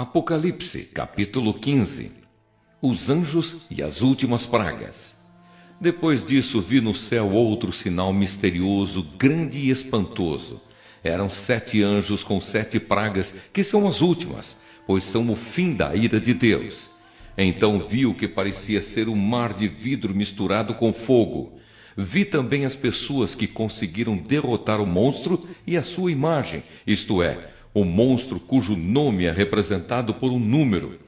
Apocalipse, capítulo 15. Os anjos e as últimas pragas. Depois disso vi no céu outro sinal misterioso, grande e espantoso. Eram 7 anjos com 7 pragas, que são as últimas, pois são o fim da ira de Deus. Então vi o que parecia ser um mar de vidro misturado com fogo. Vi também as pessoas que conseguiram derrotar o monstro e a sua imagem, isto é, o monstro cujo nome é representado por um número.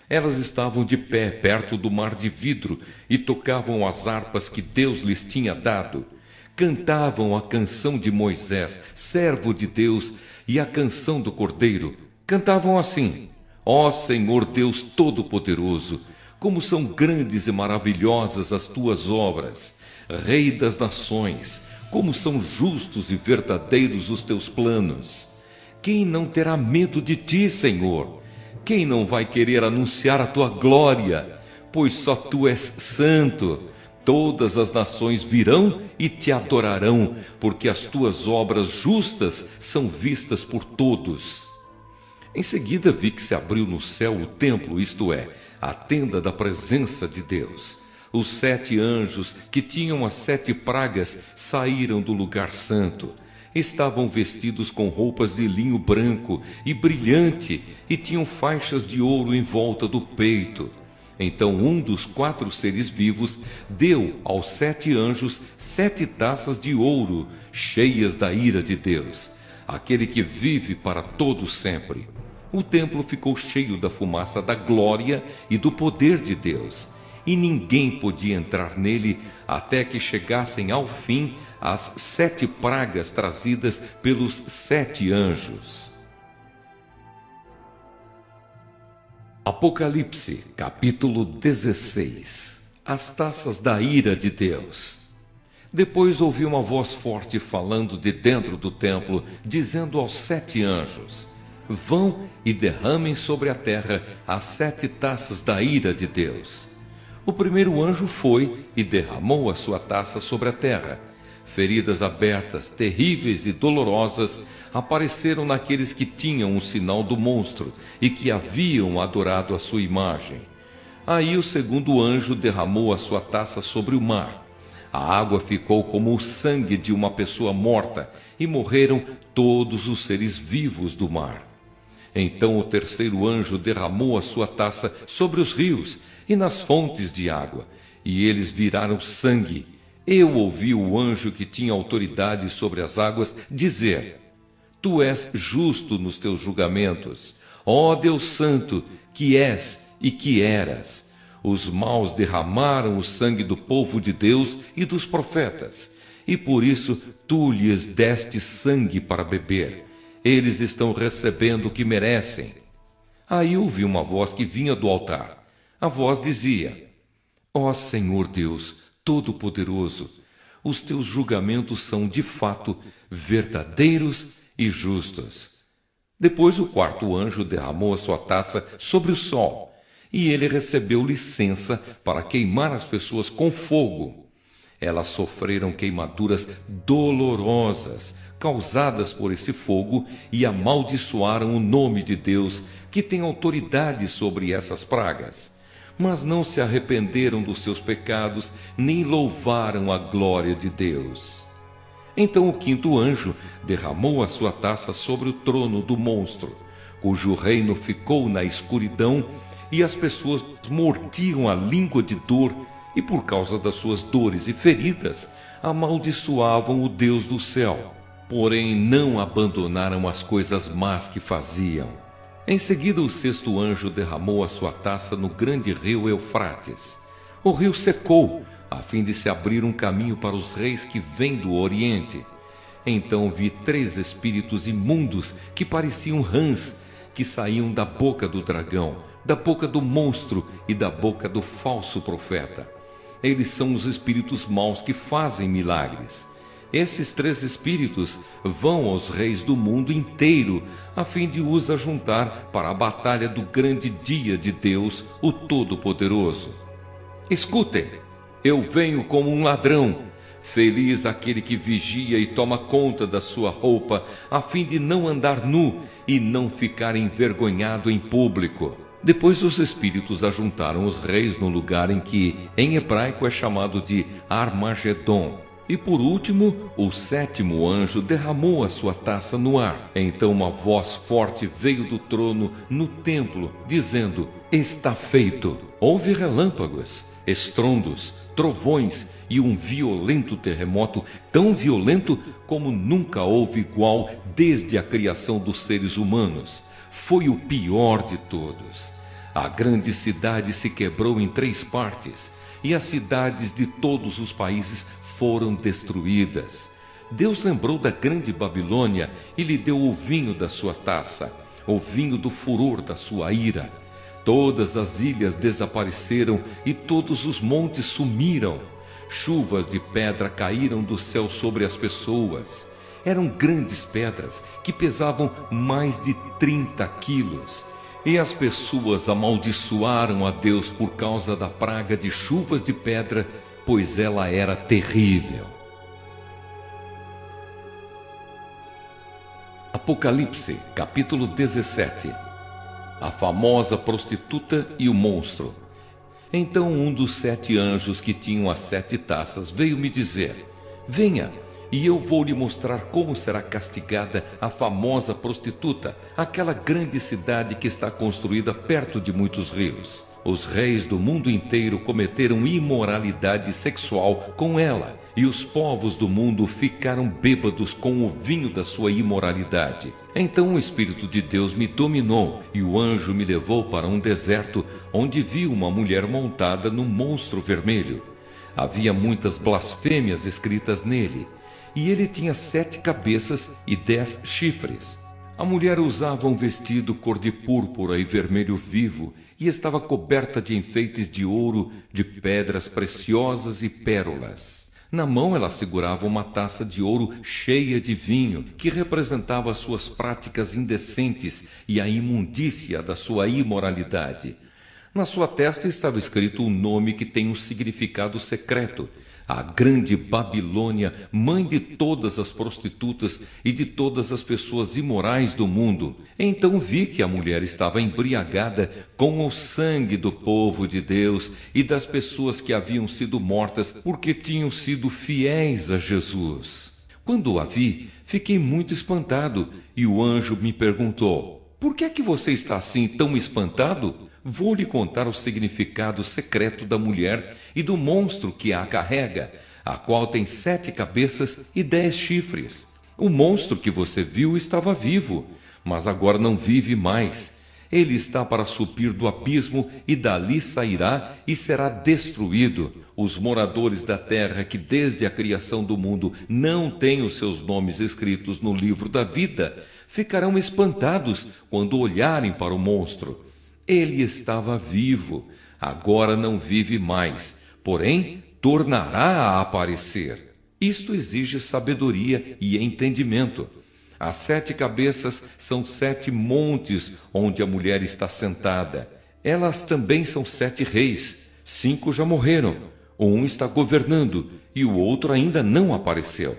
Elas estavam de pé perto do mar de vidro e tocavam as harpas que Deus lhes tinha dado. Cantavam a canção de Moisés, servo de Deus, e a canção do Cordeiro. Cantavam assim: Ó Senhor Deus Todo-Poderoso, como são grandes e maravilhosas as tuas obras. Rei das nações, como são justos e verdadeiros os teus planos. Quem não terá medo de ti, Senhor? Quem não vai querer anunciar a tua glória? Pois só tu és santo. Todas as nações virão e te adorarão, porque as tuas obras justas são vistas por todos. Em seguida vi que se abriu no céu o templo, isto é, a tenda da presença de Deus. Os 7 anjos que tinham as 7 pragas saíram do lugar santo. Estavam vestidos com roupas de linho branco e brilhante e tinham faixas de ouro em volta do peito. Então um dos 4 seres vivos deu aos 7 anjos 7 taças de ouro, cheias da ira de Deus, aquele que vive para todo sempre. O templo ficou cheio da fumaça da glória e do poder de Deus, e ninguém podia entrar nele até que chegassem ao fim as 7 pragas trazidas pelos 7 anjos. Apocalipse, capítulo 16. As taças da ira de Deus. Depois ouvi uma voz forte falando de dentro do templo, dizendo aos 7 anjos: Vão e derramem sobre a terra as 7 taças da ira de Deus. O primeiro anjo foi e derramou a sua taça sobre a terra. Feridas abertas, terríveis e dolorosas, apareceram naqueles que tinham o sinal do monstro e que haviam adorado a sua imagem. Aí o segundo anjo derramou a sua taça sobre o mar. A água ficou como o sangue de uma pessoa morta, e morreram todos os seres vivos do mar. Então o terceiro anjo derramou a sua taça sobre os rios e nas fontes de água, e eles viraram sangue. Eu ouvi o anjo que tinha autoridade sobre as águas dizer: Tu és justo nos teus julgamentos, ó Deus Santo, que és e que eras. Os maus derramaram o sangue do povo de Deus e dos profetas, e por isso tu lhes deste sangue para beber. Eles estão recebendo o que merecem. Aí ouvi uma voz que vinha do altar. A voz dizia: Ó Senhor Deus Todo-Poderoso, os teus julgamentos são de fato verdadeiros e justos. Depois o quarto anjo derramou a sua taça sobre o sol, e ele recebeu licença para queimar as pessoas com fogo. Elas sofreram queimaduras dolorosas causadas por esse fogo e amaldiçoaram o nome de Deus, que tem autoridade sobre essas pragas. Mas não se arrependeram dos seus pecados, nem louvaram a glória de Deus. Então o quinto anjo derramou a sua taça sobre o trono do monstro, cujo reino ficou na escuridão, e as pessoas mordiam a língua de dor, e por causa das suas dores e feridas, amaldiçoavam o Deus do céu. Porém não abandonaram as coisas más que faziam. Em seguida o sexto anjo derramou a sua taça no grande rio Eufrates. O rio secou, a fim de se abrir um caminho para os reis que vêm do Oriente. Então vi 3 espíritos imundos que pareciam rãs, que saíam da boca do dragão, da boca do monstro e da boca do falso profeta. Eles são os espíritos maus que fazem milagres. Esses 3 espíritos vão aos reis do mundo inteiro, a fim de os ajuntar para a batalha do grande dia de Deus, o Todo-Poderoso. Escutem, eu venho como um ladrão. Feliz aquele que vigia e toma conta da sua roupa, a fim de não andar nu e não ficar envergonhado em público. Depois os espíritos ajuntaram os reis no lugar em que, em hebraico, é chamado de Armagedon. E por último, o sétimo anjo derramou a sua taça no ar. Então uma voz forte veio do trono no templo, dizendo: está feito. Houve relâmpagos, estrondos, trovões e um violento terremoto, tão violento como nunca houve igual desde a criação dos seres humanos. Foi o pior de todos. A grande cidade se quebrou em 3 partes, e as cidades de todos os países foram destruídas. Deus lembrou da grande Babilônia e lhe deu o vinho da sua taça, o vinho do furor da sua ira. Todas as ilhas desapareceram e todos os montes sumiram. Chuvas de pedra caíram do céu sobre as pessoas. Eram grandes pedras que pesavam mais de 30 quilos. E as pessoas amaldiçoaram a Deus por causa da praga de chuvas de pedra, pois ela era terrível. Apocalipse, capítulo 17. A famosa prostituta e o monstro. Então um dos 7 anjos que tinham as 7 taças veio me dizer: venha, e eu vou lhe mostrar como será castigada a famosa prostituta, aquela grande cidade que está construída perto de muitos rios. Os reis do mundo inteiro cometeram imoralidade sexual com ela, e os povos do mundo ficaram bêbados com o vinho da sua imoralidade. Então o Espírito de Deus me dominou, e o anjo me levou para um deserto, onde vi uma mulher montada num monstro vermelho. Havia muitas blasfêmias escritas nele, e ele tinha 7 cabeças e 10 chifres. A mulher usava um vestido cor de púrpura e vermelho vivo, e estava coberta de enfeites de ouro, de pedras preciosas e pérolas. Na mão ela segurava uma taça de ouro cheia de vinho, que representava as suas práticas indecentes e a imundícia da sua imoralidade. Na sua testa estava escrito um nome que tem um significado secreto: a grande Babilônia, mãe de todas as prostitutas e de todas as pessoas imorais do mundo. Então vi que a mulher estava embriagada com o sangue do povo de Deus e das pessoas que haviam sido mortas porque tinham sido fiéis a Jesus. Quando a vi, fiquei muito espantado, e o anjo me perguntou: por que é que você está assim tão espantado? Vou lhe contar o significado secreto da mulher e do monstro que a carrega, a qual tem 7 cabeças e 10 chifres. O monstro que você viu estava vivo, mas agora não vive mais. Ele está para subir do abismo e dali sairá e será destruído. Os moradores da terra que desde a criação do mundo não têm os seus nomes escritos no livro da vida, ficarão espantados quando olharem para o monstro. Ele estava vivo, agora não vive mais, porém tornará a aparecer. Isto exige sabedoria e entendimento. As 7 cabeças são 7 montes onde a mulher está sentada. Elas também são 7 reis. 5 já morreram, um está governando e o outro ainda não apareceu.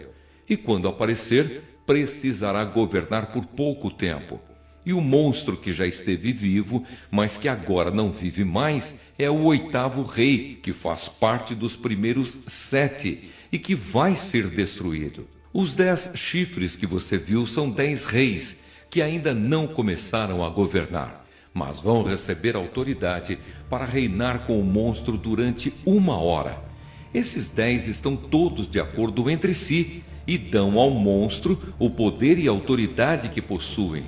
E quando aparecer, precisará governar por pouco tempo. E o monstro que já esteve vivo, mas que agora não vive mais, é o 8º rei, que faz parte dos primeiros 7 e que vai ser destruído. Os 10 chifres que você viu são 10 reis, que ainda não começaram a governar, mas vão receber autoridade para reinar com o monstro durante 1 hora. Esses 10 estão todos de acordo entre si e dão ao monstro o poder e autoridade que possuem.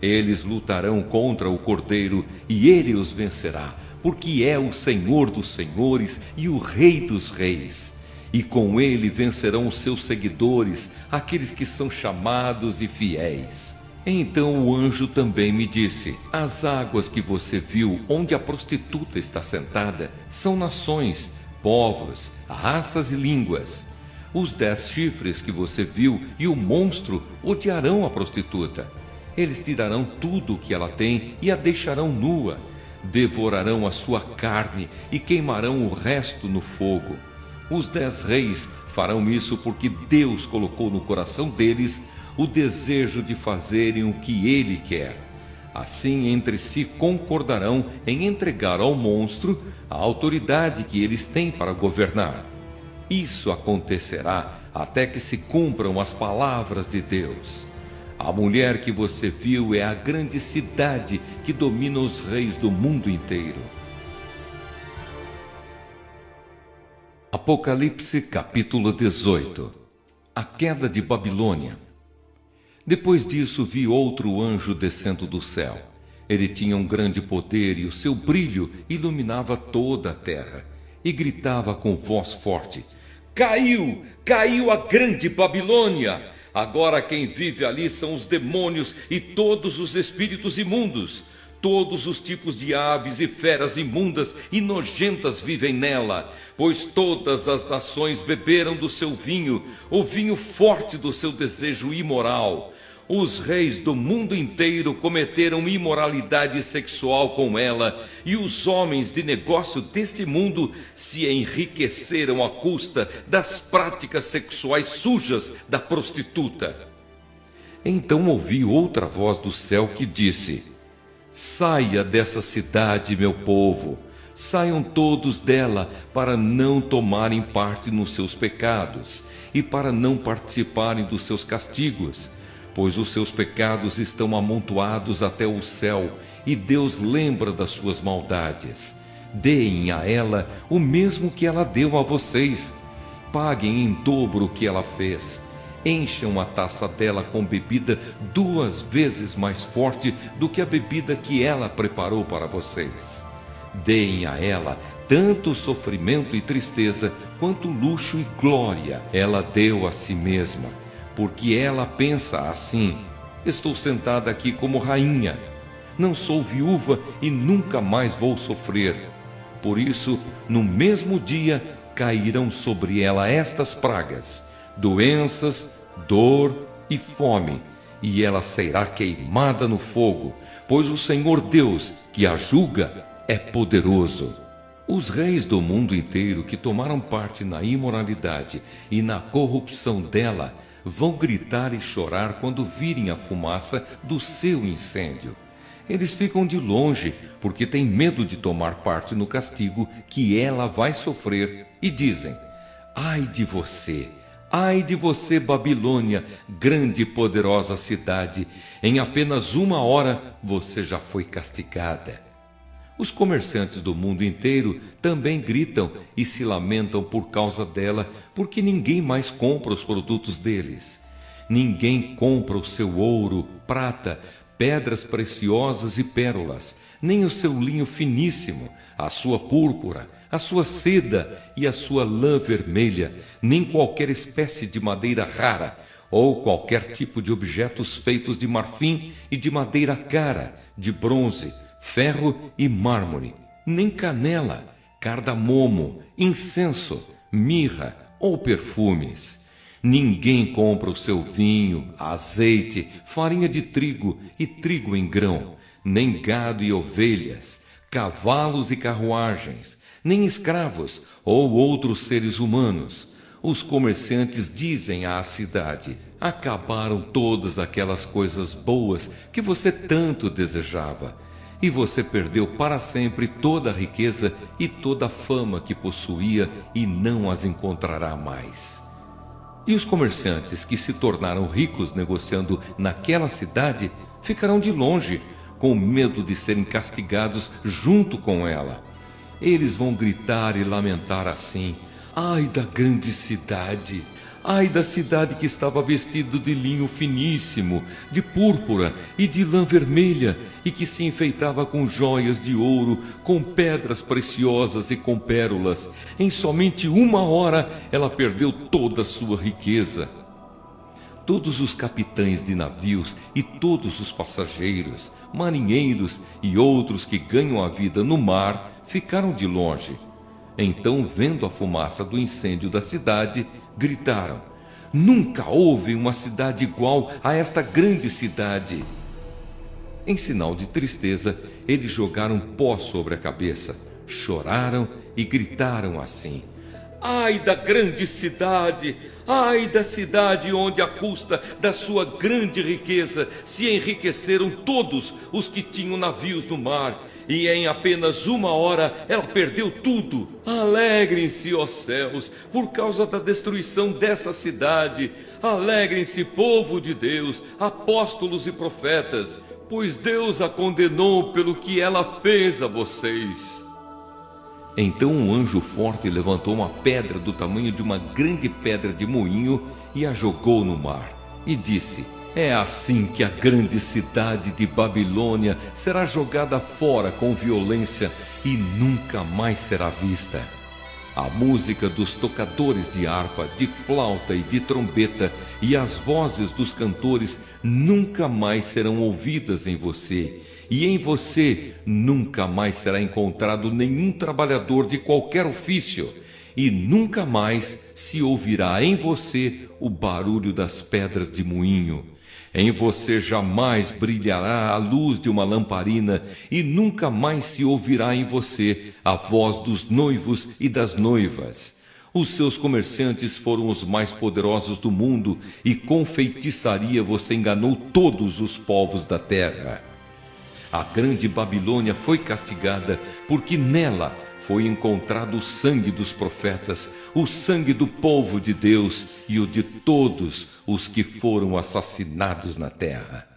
Eles lutarão contra o Cordeiro e ele os vencerá, porque é o Senhor dos senhores e o Rei dos reis. E com ele vencerão os seus seguidores, aqueles que são chamados e fiéis. Então o anjo também me disse: as águas que você viu onde a prostituta está sentada são nações, povos, raças e línguas. Os 10 chifres que você viu e o monstro odiarão a prostituta. Eles tirarão tudo o que ela tem e a deixarão nua. Devorarão a sua carne e queimarão o resto no fogo. Os 10 reis farão isso porque Deus colocou no coração deles o desejo de fazerem o que Ele quer. Assim, entre si concordarão em entregar ao monstro a autoridade que eles têm para governar. Isso acontecerá até que se cumpram as palavras de Deus. A mulher que você viu é a grande cidade que domina os reis do mundo inteiro. Apocalipse capítulo 18. A queda de Babilônia. Depois disso vi outro anjo descendo do céu. Ele tinha um grande poder e o seu brilho iluminava toda a terra. E gritava com voz forte: Caiu! Caiu a grande Babilônia! Agora quem vive ali são os demônios e todos os espíritos imundos. Todos os tipos de aves e feras imundas e nojentas vivem nela, pois todas as nações beberam do seu vinho, o vinho forte do seu desejo imoral. Os reis do mundo inteiro cometeram imoralidade sexual com ela, e os homens de negócio deste mundo se enriqueceram à custa das práticas sexuais sujas da prostituta. Então ouvi outra voz do céu que disse: Saia dessa cidade, meu povo, saiam todos dela para não tomarem parte nos seus pecados e para não participarem dos seus castigos, pois os seus pecados estão amontoados até o céu e Deus lembra das suas maldades. Deem a ela o mesmo que ela deu a vocês, paguem em dobro o que ela fez. Encham a taça dela com bebida 2 vezes mais forte do que a bebida que ela preparou para vocês. Deem a ela tanto sofrimento e tristeza quanto luxo e glória. Ela deu a si mesma, porque ela pensa assim: estou sentada aqui como rainha, não sou viúva e nunca mais vou sofrer. Por isso, no mesmo dia cairão sobre ela estas pragas: doenças, dor e fome, e ela será queimada no fogo, pois o Senhor Deus, que a julga, é poderoso. Os reis do mundo inteiro que tomaram parte na imoralidade e na corrupção dela vão gritar e chorar quando virem a fumaça do seu incêndio. Eles ficam de longe porque têm medo de tomar parte no castigo que ela vai sofrer e dizem: Ai de você! Ai de você, Babilônia, grande e poderosa cidade! Em apenas 1 hora você já foi castigada. Os comerciantes do mundo inteiro também gritam e se lamentam por causa dela, porque ninguém mais compra os produtos deles. Ninguém compra o seu ouro, prata, pedras preciosas e pérolas, nem o seu linho finíssimo, a sua púrpura, a sua seda e a sua lã vermelha, nem qualquer espécie de madeira rara, ou qualquer tipo de objetos feitos de marfim e de madeira cara, de bronze, ferro e mármore, nem canela, cardamomo, incenso, mirra ou perfumes. Ninguém compra o seu vinho, azeite, farinha de trigo e trigo em grão, nem gado e ovelhas, cavalos e carruagens, nem escravos ou outros seres humanos. Os comerciantes dizem à cidade: acabaram todas aquelas coisas boas que você tanto desejava, e você perdeu para sempre toda a riqueza e toda a fama que possuía e não as encontrará mais. E os comerciantes que se tornaram ricos negociando naquela cidade ficarão de longe, com medo de serem castigados junto com ela. Eles vão gritar e lamentar assim: ai da grande cidade! Ai da cidade que estava vestida de linho finíssimo, de púrpura e de lã vermelha, e que se enfeitava com joias de ouro, com pedras preciosas e com pérolas. Em somente 1 hora ela perdeu toda a sua riqueza. Todos os capitães de navios e todos os passageiros, marinheiros e outros que ganham a vida no mar ficaram de longe. Então, vendo a fumaça do incêndio da cidade, gritaram: nunca houve uma cidade igual a esta grande cidade. Em sinal de tristeza, eles jogaram pó sobre a cabeça, choraram e gritaram assim: Ai da grande cidade! Ai da cidade onde, à custa da sua grande riqueza, se enriqueceram todos os que tinham navios no mar, e em apenas 1 hora ela perdeu tudo. Alegrem-se, ó céus, por causa da destruição dessa cidade. Alegrem-se, povo de Deus, apóstolos e profetas, pois Deus a condenou pelo que ela fez a vocês. Então um anjo forte levantou uma pedra do tamanho de uma grande pedra de moinho e a jogou no mar. E disse: é assim que a grande cidade de Babilônia será jogada fora com violência e nunca mais será vista. A música dos tocadores de harpa, de flauta e de trombeta e as vozes dos cantores nunca mais serão ouvidas em você. E em você nunca mais será encontrado nenhum trabalhador de qualquer ofício. E nunca mais se ouvirá em você o barulho das pedras de moinho. Em você jamais brilhará a luz de uma lamparina, e nunca mais se ouvirá em você a voz dos noivos e das noivas. Os seus comerciantes foram os mais poderosos do mundo, e com feitiçaria você enganou todos os povos da terra. A grande Babilônia foi castigada, porque nela foi encontrado o sangue dos profetas, o sangue do povo de Deus e o de todos os que foram assassinados na terra.